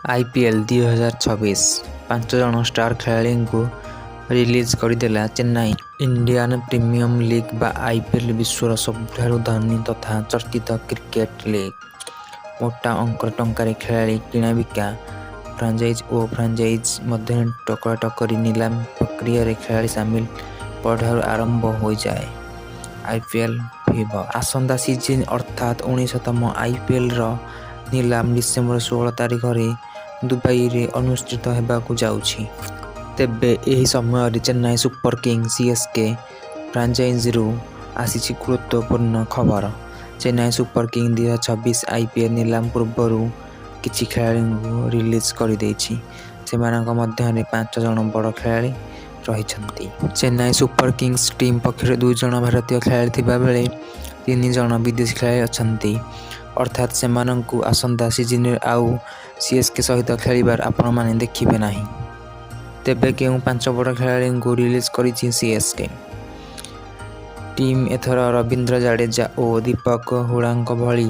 IPL 2026 ପାଞ୍ଚ ଜଣ star ଖେଳାଳିଙ୍କୁ ରିଲିଜ୍ କରିଦେଲା ଚେନ୍ନାଇ। ଇଣ୍ଡିଆନ୍ ପ୍ରିମିୟମ୍ ଲିଗ୍ ବା IPL ବିଶ୍ୱର ସବୁଠାରୁ ଧନୀ ତଥା ଚର୍ଚ୍ଚିତ କ୍ରିକେଟ୍ ଲିଗ୍। ମୋଟା ଅଙ୍କର ଟଙ୍କାରେ ଖେଳାଳି କିଣାବିକା, ଫ୍ରାଞ୍ଚାଇଜ୍ ଓ ଫ୍ରାଞ୍ଚାଇଜ୍ ମଧ୍ୟରେ ଟକରାଟକରି ନିଲାମ ପ୍ରକ୍ରିୟାରେ ଖେଳାଳି ସାମିଲ ପରଠାରୁ ଆରମ୍ଭ ହୋଇଯାଏ IPL ଫିଭର। ଆସନ୍ତା ସିଜିନ୍ ଅର୍ଥାତ୍ 19ତମ IPLର ନିଲାମ ଡିସେମ୍ବର 16 ତାରିଖରେ ଦୁବାଇରେ ଅନୁଷ୍ଠିତ ହେବାକୁ ଯାଉଛି। ତେବେ ଏହି ସମୟରେ ଚେନ୍ନାଇ ସୁପର କିଙ୍ଗସ୍ CSK ଫ୍ରାଞ୍ଚାଇଜିରୁ ଆସିଛି ଗୁରୁତ୍ୱପୂର୍ଣ୍ଣ ଖବର। ଚେନ୍ନାଇ ସୁପର କିଙ୍ଗ୍ 2026 IPL ନିଲାମ ପୂର୍ବରୁ କିଛି ଖେଳାଳିଙ୍କୁ ରିଲିଜ୍ କରିଦେଇଛି। ସେମାନଙ୍କ ମଧ୍ୟରେ 5 ଜଣ ବଡ଼ ଖେଳାଳି ରହିଛନ୍ତି। ଚେନ୍ନାଇ ସୁପର କିଙ୍ଗସ୍ ଟିମ୍ ପକ୍ଷରେ 2 ଜଣ ଭାରତୀୟ ଖେଳାଳି ଥିବାବେଳେ 3 ଜଣ ବିଦେଶୀ ଖେଳାଳି ଅଛନ୍ତି। ଅର୍ଥାତ୍ ସେମାନଙ୍କୁ ଆସନ୍ତା ସିଜିନରେ ଆଉ CSK ସହିତ ଖେଳିବାର ଆପଣମାନେ ଦେଖିବେ ନାହିଁ। ତେବେ କେଉଁ 5 ବଡ଼ ଖେଳାଳିଙ୍କୁ ରିଲିଜ୍ କରିଛି CSK? ଟିମ୍ ଏଥର ରବୀନ୍ଦ୍ର ଜାଡେଜା ଓ ଦୀପକ ହୁଡାଙ୍କ ଭଳି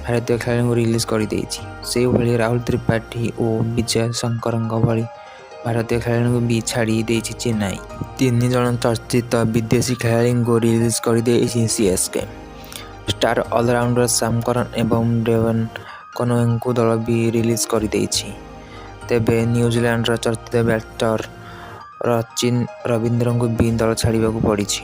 ଭାରତୀୟ ଖେଳାଳିଙ୍କୁ ରିଲିଜ୍ କରିଦେଇଛି। ସେହିଭଳି ରାହୁଲ ତ୍ରିପାଠୀ ଓ ବିଜୟ ଶଙ୍କରଙ୍କ ଭଳି ଭାରତୀୟ ଖେଳାଳିଙ୍କୁ ବି ଛାଡ଼ି ଦେଇଛି ଚେନ୍ନାଇ। 3 ଜଣ ଚର୍ଚ୍ଚିତ ବିଦେଶୀ ଖେଳାଳିଙ୍କୁ ରିଲିଜ୍ କରିଦେଇଛି CSK। ଷ୍ଟାର ଅଲରାଉଣ୍ଡର ସାମ କରନ ଏବଂ ଡେଭନ କନୱେଙ୍କୁ ଦଳ ବି ରିଲିଜ୍ କରିଦେଇଛି। ତେବେ ନ୍ୟୁଜିଲାଣ୍ଡର ଚର୍ଚ୍ଚିତ ବ୍ୟାଟର ସଚିନ ରବୀନ୍ଦ୍ରଙ୍କୁ ବି ଦଳ ଛାଡ଼ିବାକୁ ପଡ଼ିଛି।